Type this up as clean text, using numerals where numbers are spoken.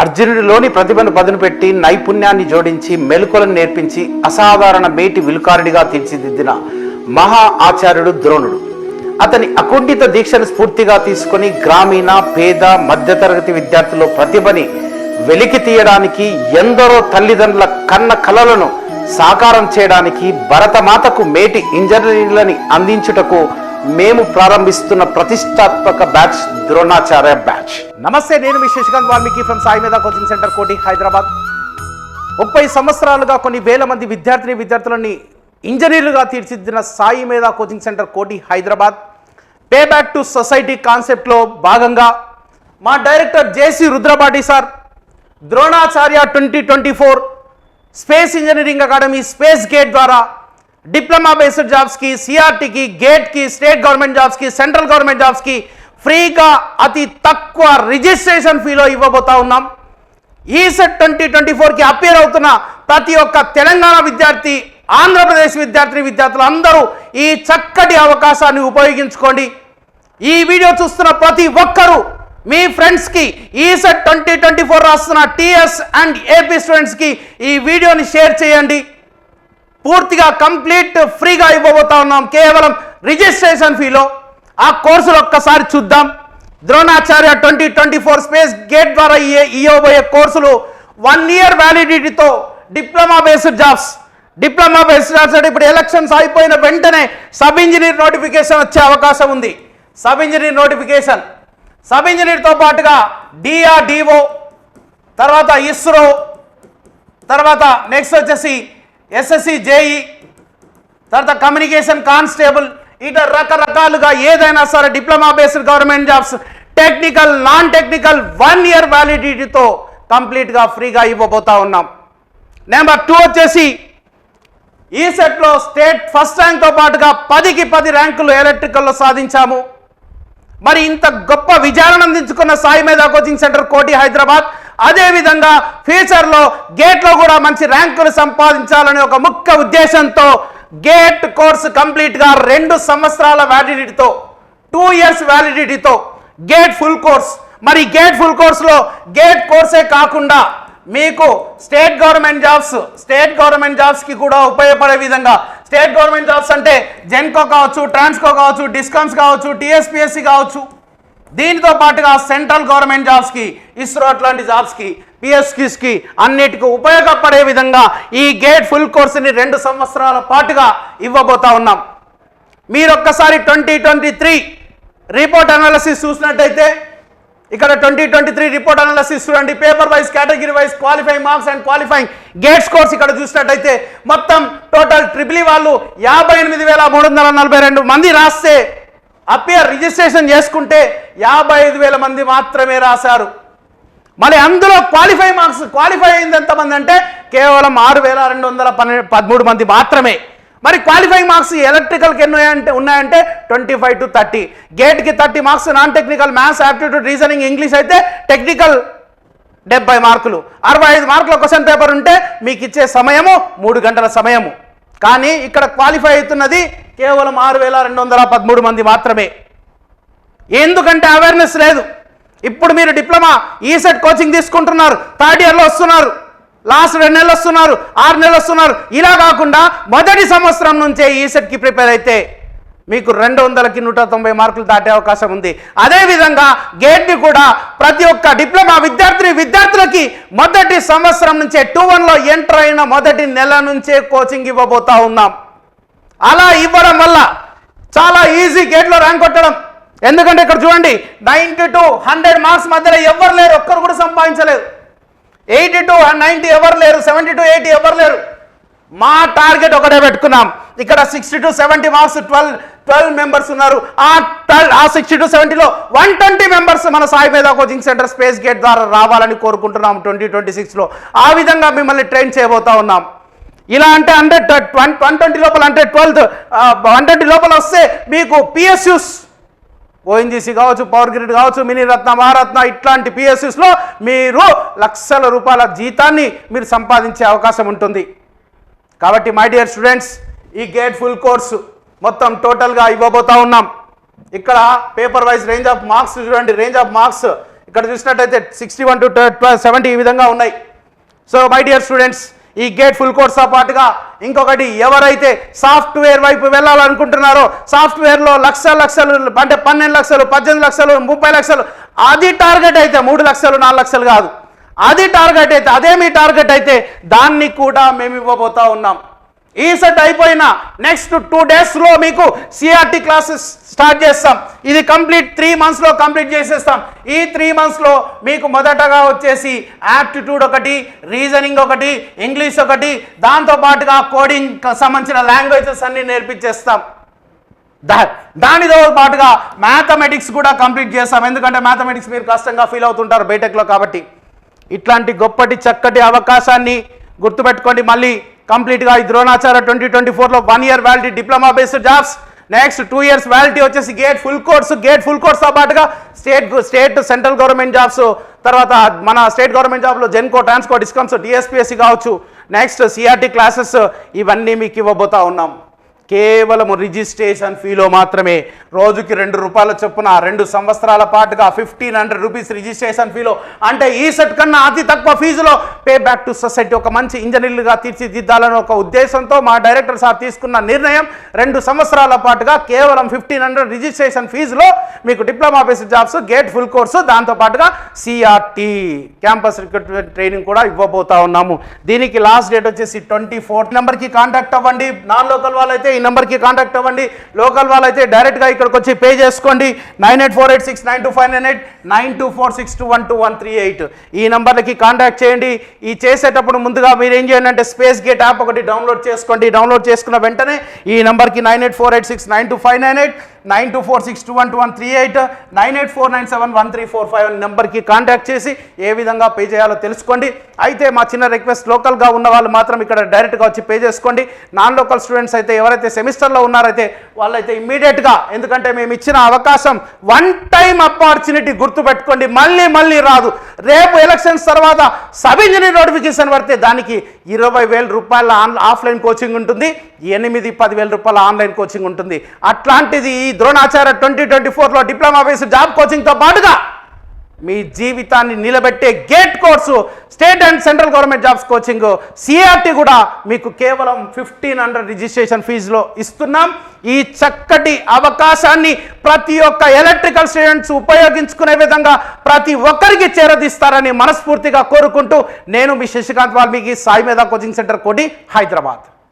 అర్జునుడిలోని ప్రతిభను పదును పెట్టి నైపుణ్యాన్ని జోడించి మెలకువలను నేర్పించి అసాధారణ మేటి విలుకారుడిగా తీర్చిదిద్దిన మహా ఆచార్యుడు ద్రోణుడు. అతని అకుంఠిత దీక్షను స్ఫూర్తిగా తీసుకొని గ్రామీణ పేద మధ్యతరగతి విద్యార్థుల ప్రతిభని వెలికి తీయడానికి, ఎందరో తల్లిదండ్రుల కన్న కలలను సాకారం చేయడానికి, భరతమాతకు మేటి ఇంజనీర్లని అందించుటకు మేము ప్రారంభిస్తున్న ప్రతిష్టాత్మక బ్యాచ్ ద్రోణాచార్య బ్యాచ్. నమస్తే, నేను మీ శశికాంత్ వాల్మీకి ఫ్రమ్ సాయి మేధా కోచింగ్ సెంటర్, కోటి, హైదరాబాద్. 30 సంవత్సరాలుగా కొన్ని వేల మంది విద్యార్థులని ఇంజనీర్లుగా తీర్చిదిద్దిన సాయి మేధా కోచింగ్ సెంటర్, కోటి, Hyderabad. Pay back to society కాన్సెప్ట్లో భాగంగా మా డైరెక్టర్ జేసీ Rudrapati sir Dronacharya 2024 space engineering academy space gate ద్వారా డిప్లొమా బేస్డ్ జాబ్స్కి, సిఆర్టీకి, గేట్కి, స్టేట్ గవర్నమెంట్ జాబ్స్కి, సెంట్రల్ గవర్నమెంట్ జాబ్స్కి ఫ్రీగా అతి తక్కువ రిజిస్ట్రేషన్ ఫీలో ఇవ్వబోతా ఉన్నాం. ఈసెట్ 2024కి అపేర్ అవుతున్న ప్రతి ఒక్క తెలంగాణ విద్యార్థి, ఆంధ్రప్రదేశ్ విద్యార్థులు అందరూ ఈ చక్కటి అవకాశాన్ని ఉపయోగించుకోండి. ఈ వీడియో చూస్తున్న ప్రతి ఒక్కరూ మీ ఫ్రెండ్స్కి ఈసెట్ 2024 రాస్తున్న టీఎస్ అండ్ ఏపీ స్టూడెంట్స్కి ఈ వీడియోని షేర్ చేయండి. పూర్తిగా కంప్లీట్ ఫ్రీగా ఇవ్వబోతా ఉన్నాం, కేవలం రిజిస్ట్రేషన్ ఫీలో. ఆ కోర్సులు ఒక్కసారి చూద్దాం. ద్రోణాచార్య 2024 స్పేస్ గేట్ ద్వారా ఇవ్వబోయే కోర్సులు 1 ఇయర్ వ్యాలిడిటీతో డిప్లొమా బేస్డ్ జాబ్స్ అంటే ఇప్పుడు ఎలక్షన్స్ అయిపోయిన వెంటనే సబ్ ఇంజనీర్ నోటిఫికేషన్ వచ్చే అవకాశం ఉంది. సబ్ ఇంజనీర్తో పాటుగా డిఆర్డిఓ, తర్వాత ఇస్రో, తర్వాత నెక్స్ట్ వచ్చేసి ఎస్ఎస్సి జేఈ, తర్వాత కమ్యూనికేషన్ కానిస్టేబుల్, ఇట రకరకాలుగా ఏదైనా సరే diploma based government jobs, technical, non technical 1 year వ్యాలిడిటీతో కంప్లీట్గా ఫ్రీగా ఇవ్వబోతా ఉన్నాం. నెంబర్ 2 వచ్చేసి ఈ సెట్లో స్టేట్ ఫస్ట్ ర్యాంక్తో పాటుగా 10కి 10 ర్యాంకులు ఎలక్ట్రికల్లో సాధించాము. మరి ఇంత గొప్ప విజయాలను అందించుకున్న సాయి మేధా కోచింగ్ సెంటర్, కోటి, హైదరాబాద్ అదేవిధంగా ఫ్యూచర్లో గేట్లో కూడా మంచి ర్యాంకులు సంపాదించాలనే ఒక ముఖ్య ఉద్దేశంతో గేట్ కోర్సు కంప్లీట్గా 2 సంవత్సరాల వ్యాలిడిటీతో, 2 ఇయర్స్ వ్యాలిడిటీతో గేట్ ఫుల్ కోర్స్. మరి గేట్ ఫుల్ కోర్సులో గేట్ కోర్సే కాకుండా మీకు స్టేట్ గవర్నమెంట్ జాబ్స్కి కూడా ఉపయోగపడే విధంగా, స్టేట్ గవర్నమెంట్ జాబ్స్ అంటే జెన్కో కావచ్చు, ట్రాన్స్కో కావచ్చు, డిస్కామ్స్ కావచ్చు, టీఎస్పీఎస్సీ కావచ్చు, దీనితో పాటుగా సెంట్రల్ గవర్నమెంట్ జాబ్స్కి, ఇస్రో అట్లాంటి జాబ్స్కి, పిఎస్కిస్కి అన్నిటికీ ఉపయోగపడే విధంగా ఈ గేట్ ఫుల్ కోర్సుని 2 సంవత్సరాల పాటుగా ఇవ్వబోతా ఉన్నాం. మీరు ఒక్కసారి 2023 రిపోర్ట్ అనాలిసిస్ చూసినట్టయితే ఇక్కడ 2023 రిపోర్ట్ అనాలిసిస్ చూడండి. Paper wise, category wise, qualifying marks and qualifying gates course ఇక్కడ చూసినట్టయితే మొత్తం టోటల్ ట్రిపుల్ వాళ్ళు 58,342 మంది రాస్తే, అపేర్ రిజిస్ట్రేషన్ చేసుకుంటే 55,000 మంది మాత్రమే రాశారు. మరి అందులో క్వాలిఫై అయింది ఎంతమంది అంటే కేవలం 6,213 మంది మాత్రమే. మరి క్వాలిఫైయింగ్ మార్క్స్ ఎలక్ట్రికల్కి ఎన్ని ఉన్నాయంటే 25 to 30, గేట్కి 30 marks, non technical maths, aptitude, reasoning, English అయితే టెక్నికల్ 70 మార్కులు, 65 మార్కుల క్వశ్చన్ పేపర్ ఉంటే మీకు ఇచ్చే సమయము 3 గంటల సమయము. కానీ ఇక్కడ క్వాలిఫై అవుతున్నది కేవలం 6,213 మంది మాత్రమే. ఎందుకంటే అవేర్నెస్ లేదు. ఇప్పుడు మీరు డిప్లొమా ఈసెట్ కోచింగ్ తీసుకుంటున్నారు, 3rd ఇయర్లో వస్తున్నారు, లాస్ట్ 2 నెలలు వస్తున్నారు, 6 నెలలు వస్తున్నారు. ఇలా కాకుండా మొదటి సంవత్సరం నుంచే ఈసెట్కి ప్రిపేర్ అయితే మీకు 200కి 190 మార్కులు దాటే అవకాశం ఉంది. అదేవిధంగా గేట్ని కూడా ప్రతి ఒక్క డిప్లొమా విద్యార్థులకి మొదటి సంవత్సరం నుంచే 2-1లో ఎంటర్ అయిన మొదటి నెల నుంచే కోచింగ్ ఇవ్వబోతా ఉన్నాం. అలా ఇవ్వడం వల్ల చాలా ఈజీ గేట్లో ర్యాంక్ కొట్టడం. ఎందుకంటే ఇక్కడ చూడండి, 90 to 100 మార్క్స్ మధ్యలో ఎవరు లేరు, ఒక్కరు కూడా సంపాదించలేదు. 80 to 90 ఎవరు లేరు, 70 to 80 ఎవరు లేరు. మా టార్గెట్ ఒకటే పెట్టుకున్నాం. ఇక్కడ 60 to 70 మార్క్స్ 12 మెంబర్స్ ఉన్నారు. ఆ 60 to 70లో 120 మెంబర్స్ మన సాయి మేధా కోచింగ్ సెంటర్ స్పేస్ గేట్ ద్వారా రావాలని కోరుకుంటున్నాం 2026లో. ఆ విధంగా మిమ్మల్ని ట్రైన్ చేయబోతా ఉన్నాం. ఇలా అంటే 120 లోపల అంటే 120 లోపల వస్తే మీకు పిఎస్యూస్, ఓఎన్జీసీ కావచ్చు, పవర్ గ్రిడ్ కావచ్చు, మినీరత్న, మహారత్న ఇట్లాంటి పిఎస్యూస్లో మీరు లక్షల రూపాయల జీతాన్ని మీరు సంపాదించే అవకాశం ఉంటుంది. కాబట్టి మై డియర్ స్టూడెంట్స్, ఈ గేట్ ఫుల్ కోర్సు మొత్తం టోటల్గా ఇవ్వబోతా ఉన్నాం. ఇక్కడ paper wise range of marks చూడండి. రేంజ్ ఆఫ్ మార్క్స్ ఇక్కడ చూసినట్టయితే 61 to 70 ఈ విధంగా ఉన్నాయి. సో మై డియర్ స్టూడెంట్స్, ఈ గేట్ ఫుల్ కోర్స్తో పాటుగా ఇంకొకటి, ఎవరైతే సాఫ్ట్వేర్ వైపు వెళ్ళాలనుకుంటున్నారో, సాఫ్ట్వేర్లో లక్షలు అంటే 12 లక్షలు, 18 లక్షలు, 30 లక్షలు, అది టార్గెట్ అయితే 3 లక్షలు 4 లక్షలు కాదు, అది టార్గెట్ అయితే, అదే మీ టార్గెట్ అయితే దాన్ని కూడా మేము ఇవ్వబోతా ఉన్నాం. ఈ సెట్ అయిపోయిన నెక్స్ట్ 2 డేస్లో మీకు సిఆర్టీ క్లాసెస్ స్టార్ట్ చేస్తాం. ఇది కంప్లీట్ 3 మంత్స్లో కంప్లీట్ చేసేస్తాం. ఈ 3 మంత్స్లో మీకు మొదటగా వచ్చేసి యాప్టిట్యూడ్ ఒకటి, రీజనింగ్ ఒకటి, ఇంగ్లీష్ ఒకటి, దాంతోపాటుగా కోడింగ్ సంబంధించిన లాంగ్వేజెస్ అన్ని నేర్పించేస్తాం. దానితో పాటుగా మ్యాథమెటిక్స్ కూడా కంప్లీట్ చేస్తాం. ఎందుకంటే మ్యాథమెటిక్స్ మీరు కష్టంగా ఫీల్ అవుతుంటారు బీటెక్లో. కాబట్టి ఇట్లాంటి గొప్పటి చక్కటి అవకాశాన్ని గుర్తుపెట్టుకోండి. మళ్ళీ కంప్లీట్గా ఈ ద్రోణాచార్య 2024లో 1 year validity diploma based jobs, next 2 years validity వచ్చేసి గేట్ ఫుల్ కోర్స్తో పాటుగా స్టేట్ సెంట్రల్ గవర్నమెంట్ జాబ్స్, తర్వాత మన స్టేట్ గవర్నమెంట్ జాబ్లో జెన్కో, ట్రాన్స్కో, డిస్కమ్స్, టీఎస్పీఎస్సీ కావచ్చు, నెక్స్ట్ సిఆర్టీ క్లాసెస్, ఇవన్నీ మీకు ఇవ్వబోతా ఉన్నాం. కేవలం రిజిస్ట్రేషన్ ఫీలో మాత్రమే రోజుకి ₹2 చొప్పున 2 సంవత్సరాల పాటుగా 1500 రూపీస్ రిజిస్ట్రేషన్ ఫీలో, అంటే ఈ సెట్ కన్నా అతి తక్కువ ఫీజులో పే బ్యాక్ టు సొసైటీ, ఒక మంచి ఇంజనీర్లుగా తీర్చిదిద్దాలని ఒక ఉద్దేశంతో మా డైరెక్టర్ సార్ తీసుకున్న నిర్ణయం. 2 సంవత్సరాల పాటుగా కేవలం 1500 రిజిస్ట్రేషన్ ఫీజులో మీకు diploma based jobs, gate full course, దాంతోపాటుగా సిఆర్టీ క్యాంపస్ రిక్రూట్మెంట్ ట్రైనింగ్ కూడా ఇవ్వబోతా ఉన్నాము. దీనికి లాస్ట్ డేట్ వచ్చేసి 24 నెంబర్కి కాంటాక్ట్ అవ్వండి. నాన్ లోకల్ వాళ్ళైతే ఈ నెంబర్కి కాంటాక్ట్ అవ్వండి. లోకల్ వాళ్ళైతే డైరెక్ట్గా ఇక్కడికి వచ్చి పే చేసుకోండి. 9848692598, 9246212138 ఈ నెంబర్లకి కాంటాక్ట్ చేయండి. ఈ చేసేటప్పుడు ముందుగా మీరు ఏం చేయండి అంటే స్పేస్ గేట్ యాప్ ఒకటి డౌన్లోడ్ చేసుకోండి. డౌన్లోడ్ చేసుకున్న వెంటనే ఈ నెంబర్కి 9848692598, 9246212138, 9849711345 నెంబర్కి కాంటాక్ట్ చేసి ఏ విధంగా పే చేయాలో తెలుసుకోండి. అయితే మా చిన్న రిక్వెస్ట్, లోకల్గా ఉన్న వాళ్ళు మాత్రం ఇక్కడ డైరెక్ట్గా వచ్చి పే చేసుకోండి. నాన్ లోకల్ స్టూడెంట్స్ అయితే, ఎవరైతే సెమిస్టర్లో ఉన్నారైతే వాళ్ళైతే ఇమ్మీడియట్గా, ఎందుకంటే మేము ఇచ్చిన అవకాశం వన్ టైం ఆపర్చునిటీ, గుర్తుపెట్టుకోండి, మళ్ళీ రాదు. రేపు ఎలక్షన్స్ తర్వాత సబ్ ఇంజనీర్ నోటిఫికేషన్ పడితే దానికి ₹20,000 ఆఫ్లైన్ కోచింగ్ ఉంటుంది, 8-10 వేల ఆన్లైన్ కోచింగ్ ఉంటుంది. అట్లాంటిది ఈ ద్రోణాచార్య 2024లో డిప్లొమా బేస్డ్ జాబ్ కోచింగ్తో పాటుగా మీ జీవితాన్ని నిలబెట్టే gate course, state and central government jobs coaching, CRT కూడా మీకు కేవలం 1500 రిజిస్ట్రేషన్ ఫీజులో ఇస్తున్నాం. ఈ చక్కటి అవకాశాన్ని ప్రతి ఒక్క ఎలక్ట్రికల్ స్టూడెంట్స్ ఉపయోగించుకునే విధంగా ప్రతి ఒక్కరికి చేరదీస్తారని మనస్ఫూర్తిగా కోరుకుంటూ, నేను మీ శశికాంత్ వాల్మీకి, సాయి మేధా కోచింగ్ సెంటర్, కోటి, హైదరాబాద్.